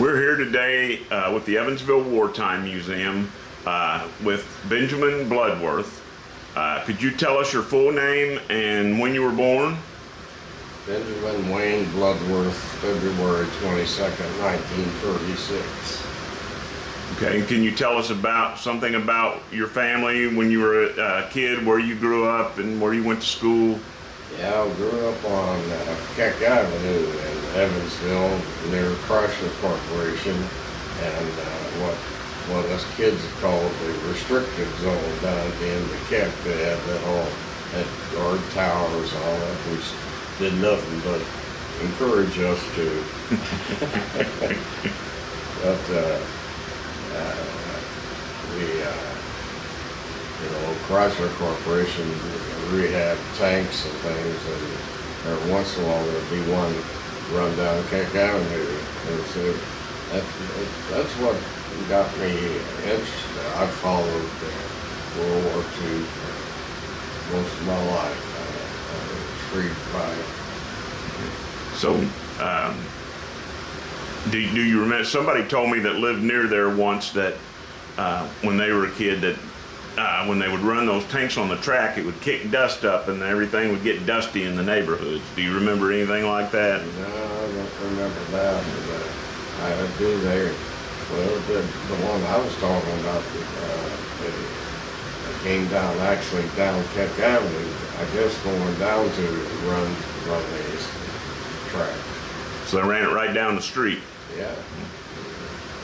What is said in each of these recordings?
We're here today with the Evansville Wartime Museum with Benjamin Bloodworth. Could you tell us your full name and when you were born? Benjamin Wayne Bloodworth, February 22nd, 1936. Okay, can you tell us about something about your family when you were a kid, where you grew up and where you went to school? Yeah, I grew up on Keck Avenue in Evansville near Chrysler Corporation, and what us kids called the restricted zone down at the end of Keck. They had that all, had guard towers and all that, which did nothing but encourage us to. But Chrysler Corporation rehab tanks and things, and every once in a while there'd be one run down Keck Avenue. And so that's what got me interested. I followed World War II for most of my life. I was intrigued by it. So, do you remember, somebody told me that lived near there once that when they were a kid, that when they would run those tanks on the track, it would kick dust up and everything would get dusty in the neighborhoods. Do you remember anything like that? No, I don't remember that. But I do there. Well, the one I was talking about, it came down, actually down Keck Avenue, I guess going down to run these track. So they ran it right down the street. Yeah.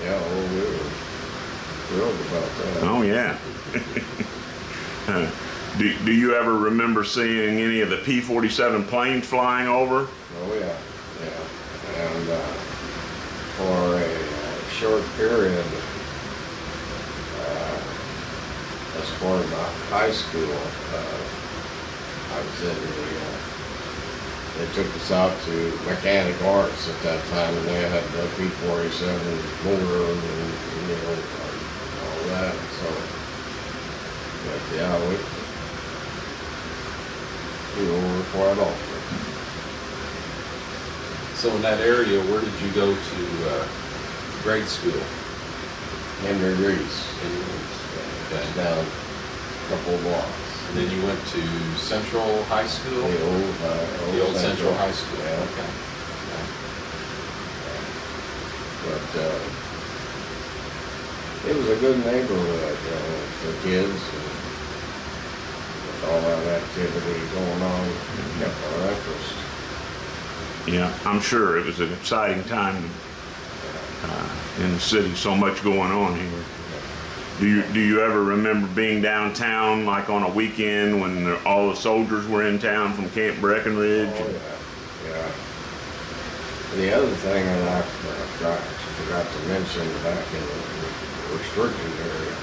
Yeah, well, we were thrilled about that. Oh, yeah. Do you ever remember seeing any of the P-47 planes flying over? Oh, yeah, yeah. And for a short period, as part of my high school, I was in they took us out to mechanic arts at that time, and they had the P-47 motor and all that. So, but yeah, we were over quite often. So in that area, where did you go to grade school? Henry Reese. Okay. Down a couple of blocks. And then you went to Central High School? The old Central High School. Yeah. Okay. But it was a good neighborhood for kids, and with all that activity going on, it kept our interest. Yeah, I'm sure it was an exciting time in the city. So much going on here. Do you ever remember being downtown, like on a weekend when all the soldiers were in town from Camp Breckenridge? Oh, yeah. The other thing that I forgot to mention back in the restricted area,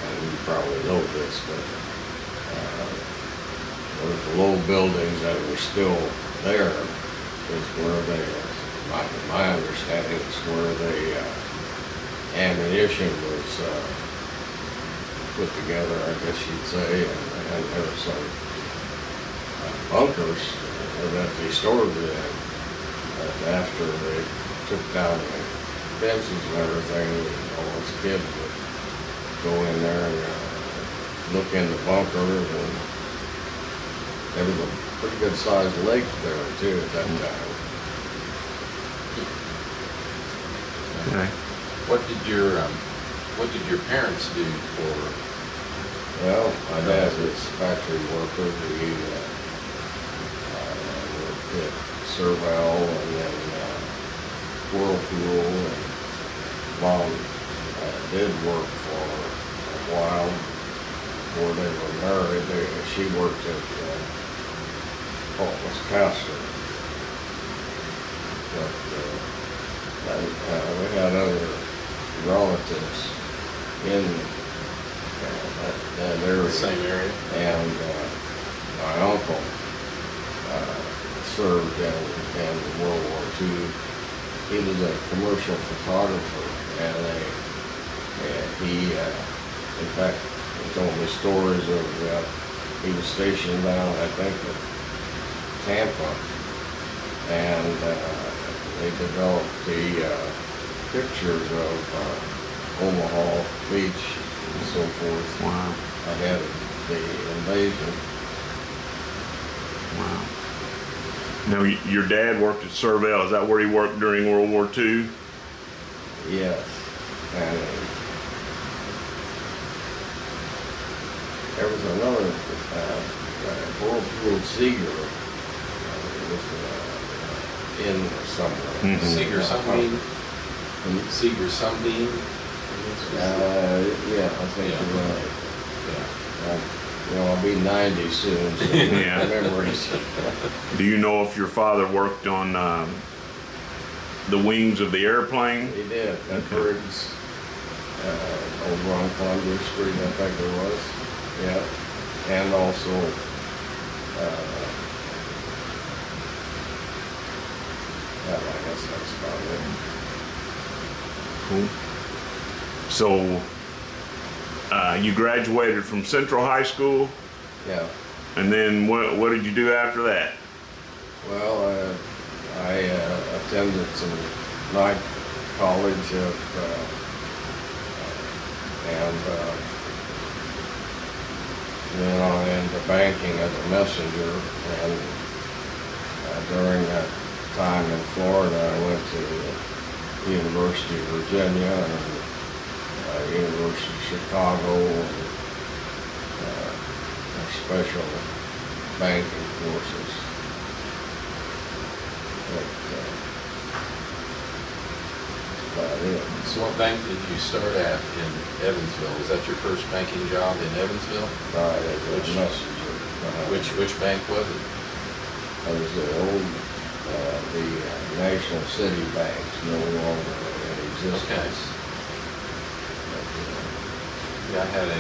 and you probably know this, but those low buildings that were still there is where my understanding is where the ammunition was put together, I guess you'd say, and there were some bunkers that they stored it in. After they took down the fences and everything, all us kids would go in there and look in the bunkers, and there was a pretty good sized lake there too at that time. Okay. What did your parents do for? Well, my dad was a factory worker. He worked at Serval and then Whirlpool, and Mom did work for a while before they were married. She worked at Paul's Castor. But we had other relatives in that area. The same area? And my uncle served in World War II. He was a commercial photographer, and he, in fact, he told me stories of, he was stationed down, I think, at Tampa, and they developed the pictures of Omaha Beach and so forth Wow. ahead of the invasion. Wow. Now, your dad worked at Servell. Is that where he worked during World War II? Yes, and there was another Whirlpool Seeger was in somewhere. Mhm. Seeger Sunbeam? Seeger Sunbeam? Yeah, I think Yeah. you're right. Yeah. I'll be 90 soon, so Yeah. memories. Do you know if your father worked on the wings of the airplane? He did, at Briggs, over on Columbia Street, I think it was. Yeah, and also, I guess that's about it. Cool. So, you graduated from Central High School, Yeah, and then what did you do after that? well, I attended some night college and went on into banking as a messenger, and during that time in Florida I went to the University of Virginia and University of Chicago and special banking courses. But, that's about it. So what bank did you start at in Evansville? Was that your first banking job in Evansville? Right, as a Which- messenger. Which bank was it? I was the old, the National City Banks, no longer in existence. But, Yeah, I had a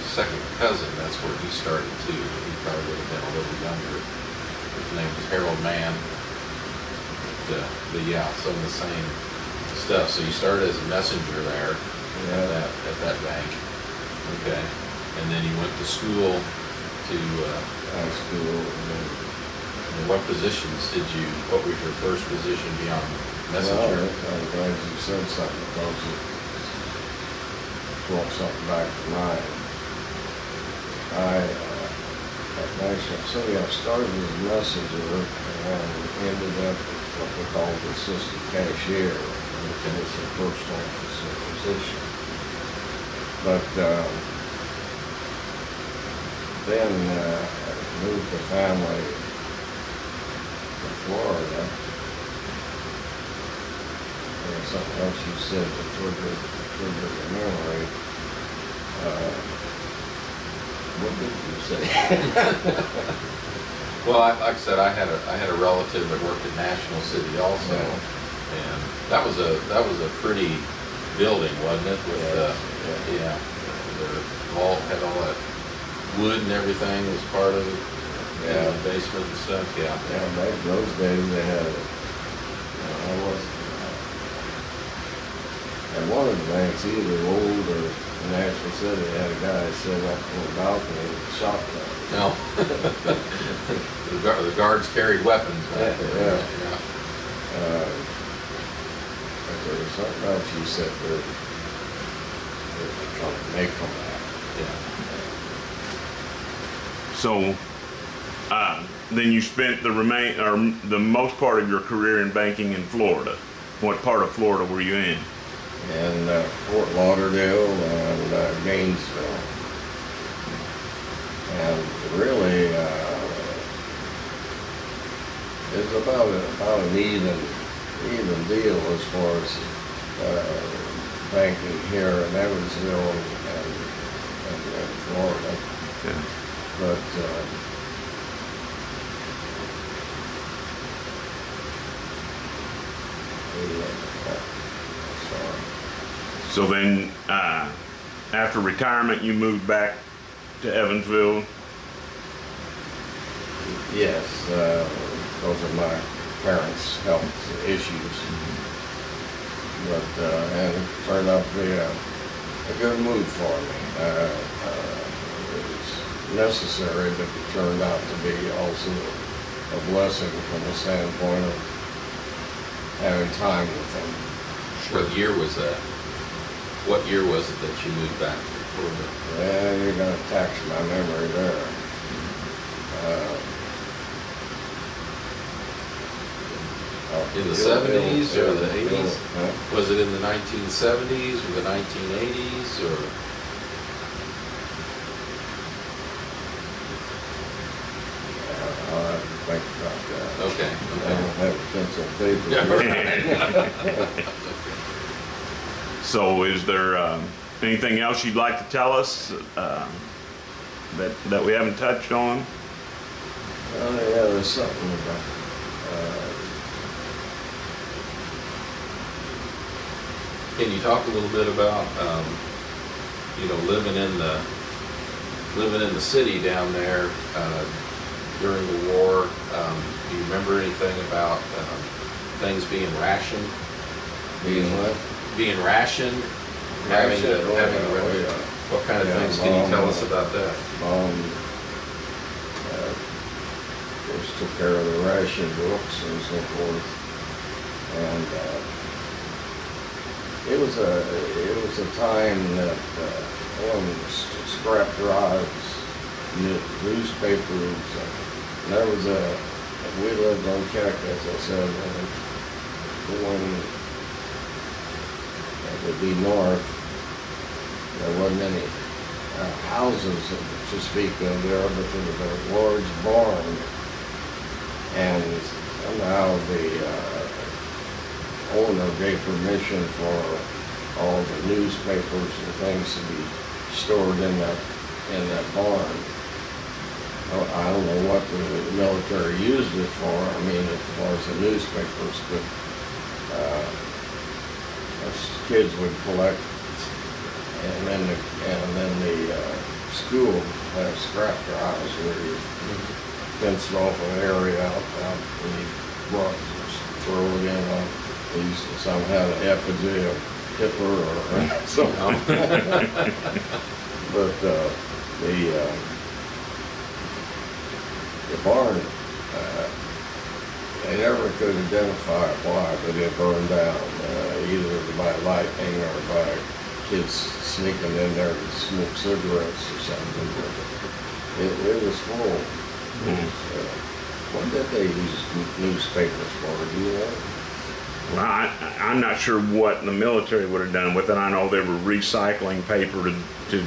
second cousin, that's where he started too. He probably would have been a little younger. His name was Harold Mann. But yeah, some of the same stuff. So you started as a messenger there Yeah. at that bank. Okay. And then you went to school to, high school, and what positions what was your first position beyond well, messenger? I'm glad you said something because it brought something back to mind. At National City, I started as a messenger and ended up what we call the assistant cashier, which is the first officer position. But then moved the family to Florida. There's something else you said that triggered the memory. What did you say? Well, like I said, I had a relative that worked at National City also, Yeah. and that was a pretty building, wasn't it? With Yeah. their wall had all that wood and everything was part of it. Yeah. The basement and stuff. Yeah. Yeah, back in those days they had, I was, at one of the banks, either old or National City, they had a guy sit up on the balcony with a shotgun. No. The guards carried weapons back there. Yeah. But there was something else you said that may come back. Yeah. So, then you spent the most part of your career in banking in Florida. What part of Florida were you in? And Fort Lauderdale and Gainesville. And really, it's about an even deal as far as banking here in Evansville and Florida. Yeah. But sorry. So then, after retirement, you moved back to Evansville. Yes, those are my parents' health issues. But, and it turned out to be a good move for me. It was necessary, but it turned out to be also a blessing from the standpoint of having time with them. What year was that? What year was it that you moved back to Florida? Yeah, you're gonna tax my memory there. In the 70s or the 80s? Huh? Was it in the 1970s or the 1980s or? Yeah, I'll have to think about that. Okay. I don't have a pencil and paper. Yeah, right. So is there anything else you'd like to tell us that we haven't touched on? Oh, yeah, there's something about, Can you talk a little bit about, living in the city down there during the war? Do you remember anything about things being rationed? being what? Being rationed? What kind of Yeah, things can you tell us about that? Mom, of course, took care of the ration books and so forth. And it was a time that on scrap drives, newspapers. And there was we lived on Keck, as I said, going that would be north. There wasn't any houses to speak of there, but there was a large barn. And somehow the owner gave permission for all the newspapers and things to be stored in that barn. I don't know what the military used it for. I mean, as far as the newspapers, but us kids would collect. And then the school had scrap drives where you fenced off an area out and you brought, throw it in on, they used to somehow have an effigy of Hitler or something. But the barn, they never could identify why, but it burned down, either by lightning or by kids sneaking in there to smoke cigarettes or something. It was full. What did they use newspapers for? Do you know? Well, I'm not sure what the military would have done with it. I know they were recycling paper to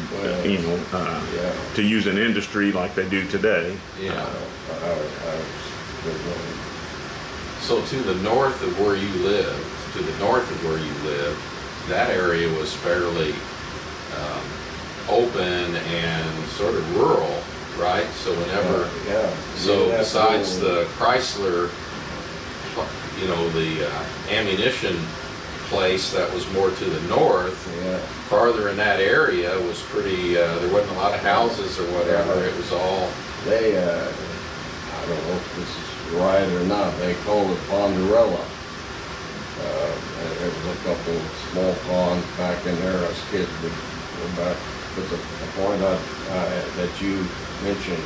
use in industry like they do today. Yeah. So to the north of where you live, that area was fairly open and sort of rural, right? So whenever, besides the Chrysler, the ammunition place that was more to the north, farther in that area was pretty, there wasn't a lot of houses or whatever. It was all... They, I don't know if this is right or not, they called it Ponderella. There was a couple of small ponds back in there. Us kids would go back. But the point that you mentioned,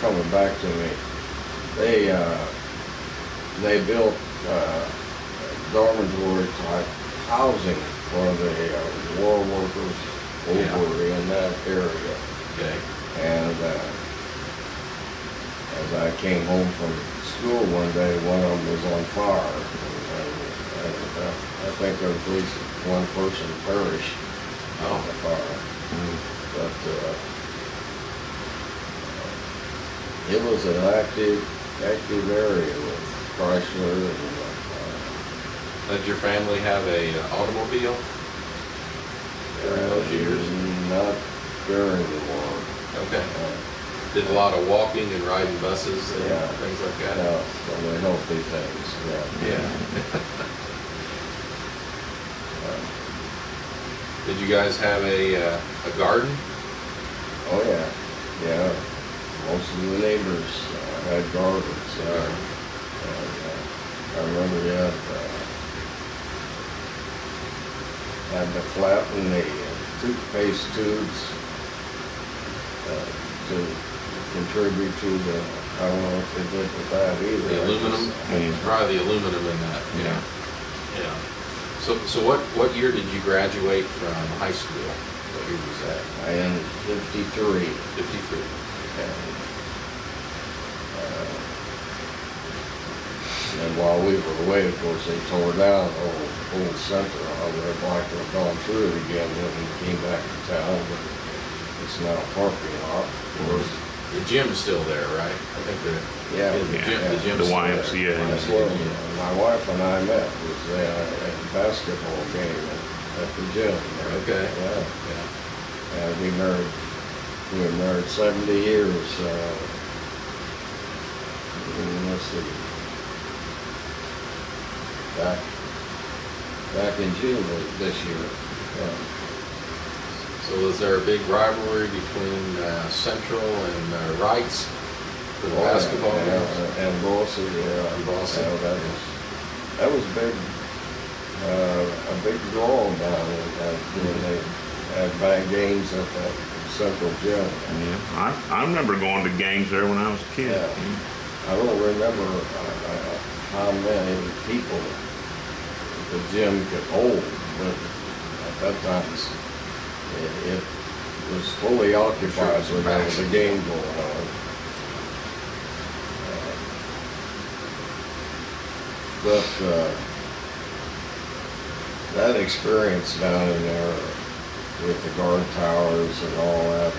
coming back to me, they built dormitory type housing for the war workers over in that area. Okay. And as I came home from school one day, one of them was on fire. And I think there was at least one person perished on the fire. But it was an active area with Chrysler and Did your family have a automobile during those years? Not during the war. Okay. Did a lot of walking and riding buses and things like that? Yeah, some of the healthy things, Yeah. Did you guys have a garden? Oh yeah. Most of the neighbors had gardens. And I remember had to flatten the toothpaste tubes to contribute to the, I don't know what they did with that either. The aluminum? Probably the aluminum in that. Yeah. Yeah. So what year did you graduate from high school? What year was that? I ended 53. 53. And while we were away, of course, they tore down old Central. I would have liked to have gone through it again when we came back to town, but it's now a parking lot. Of course, The gym's still there, right? I think the The gym's still there. YMCA. that's where my wife and I met, was at a basketball game at the gym. Okay. Yeah. Yeah. And we were married 70 years. Let's see. Back in June of this year. So is there a big rivalry between Central and Wrights for the basketball games? And Boise, yeah. And Boise. Yeah, that was big, a big draw down when they had bad games at that Central gym. Yeah, I remember going to games there when I was a kid. Yeah. I don't remember how many people the gym could hold, but at that time it was fully occupied when there was a game going on. But that experience down in there with the guard towers and all that,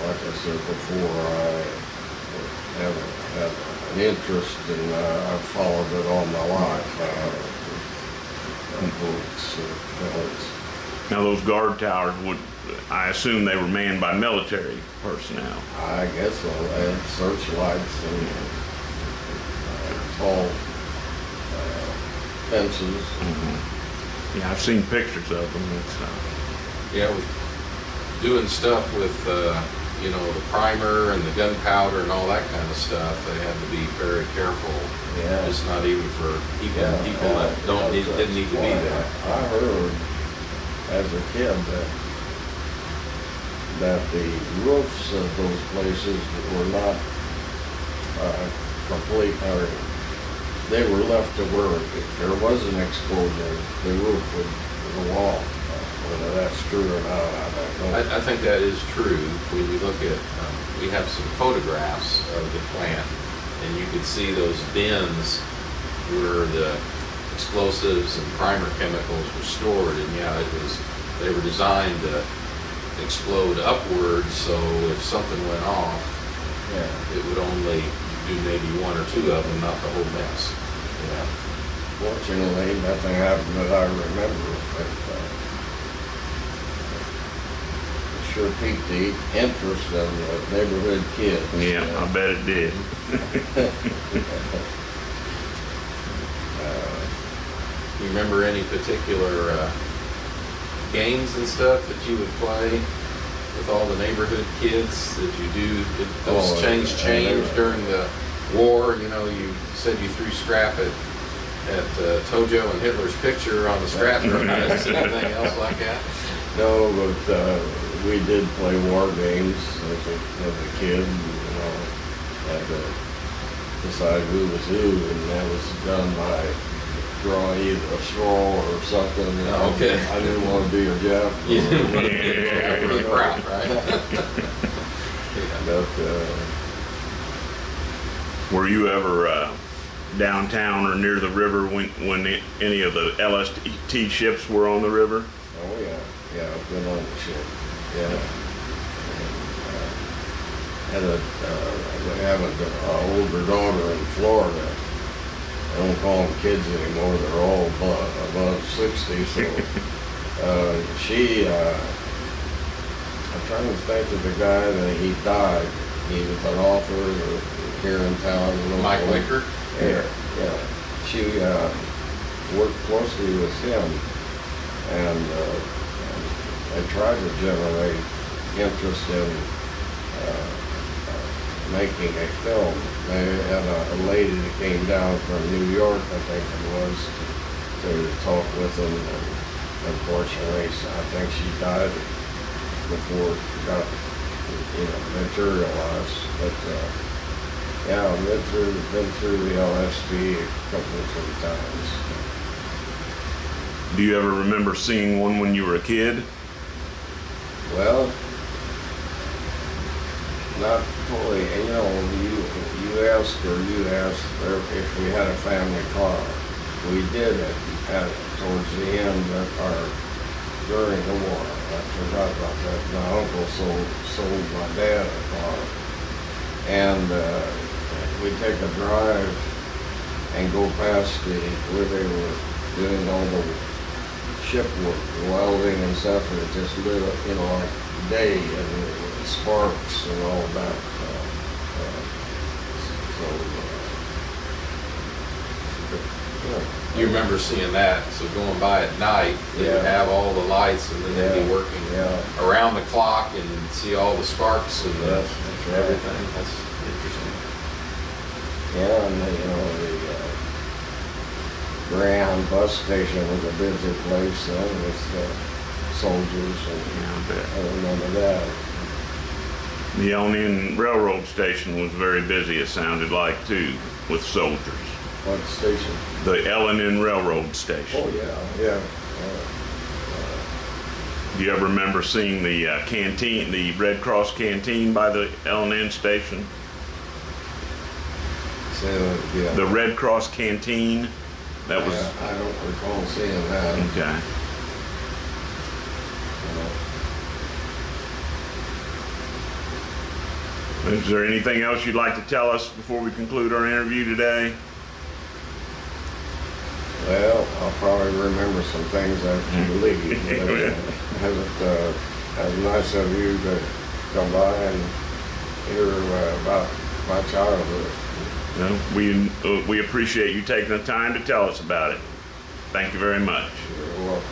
like I said before, I have an interest and I've followed it all my life. Now those guard towers I assume they were manned by military personnel. I guess so. They had searchlights and tall fences. Mm-hmm. Yeah, I've seen pictures of them. Yeah, with doing stuff with the primer and the gunpowder and all that kind of stuff, they had to be very careful. Yeah. Just not even for people that didn't need to be there. I heard as a kid that the roofs of those places were not complete, or they were left to where if there was an explosion, the roof would go off. Whether that's true or not, I don't know. I think that is true. When you look at, we have some photographs of the plant, and you could see those bins where the explosives and primer chemicals were stored. And they were designed to explode upwards, so if something went off, it would only do maybe one or two of them, not the whole mess. Yeah. Fortunately, nothing happened that I remember, but sure piqued the interest of the neighborhood kids. Yeah, I bet it did. You remember any particular games and stuff that you would play with all the neighborhood kids that you do? Did those change during the war? You said you threw scrap at Tojo and Hitler's picture on the scrap yard. Anything else like that? No, but we did play war games as a kid. Had to decide who was who, and that was done by drawing either a straw or something. Okay. I didn't want to be a Jeff. Yeah, really proud, right? But Were you ever downtown or near the river when any of the LST ships were on the river? oh yeah, I've been on the ship. Yeah. And, I have an older daughter in Florida. I don't call them kids anymore. They're all above 60. So I'm trying to think of the guy that he died. He was an author here in town. Mike Wicker? Yeah. She worked closely with him, and they tried to generate interest in making a film. They had a lady that came down from New York, I think it was, to talk with them, and unfortunately, I think she died before it got, materialized. But Yeah, I've been through the LSD a couple of 3 times. Do you ever remember seeing one when you were a kid? Well, not fully. And, you know, you asked if we had a family car. We did it towards the end during the war. I forgot about that. My uncle sold my dad a car, and we'd take a drive and go past where they were doing all the ship work, welding and stuff, and it just lit up, you know, like day, and sparks and all that. Yeah. You remember seeing that, so going by at night, they would Yeah. have all the lights, and then they'd be Yeah. working Yeah. around the clock and see all the sparks and Yes, that's right. everything. That's interesting. Yeah, and you know, the Greyhound bus station was a busy place then with soldiers, and Yeah, I bet. I remember that. The Elnian Railroad Station was very busy, it sounded like, too, with soldiers. What station? The Elnian Railroad Station. Oh, yeah. Do you ever remember seeing the canteen, the Red Cross canteen by the Elnian Station? So, yeah. The Red Cross canteen? That was, Yeah, I don't recall seeing that. okay. Is there anything else you'd like to tell us before we conclude our interview today? Well, I'll probably remember some things after you leave. But, it was nice of you to come by and hear about my childhood. No, we appreciate you taking the time to tell us about it. Thank you very much. You're welcome.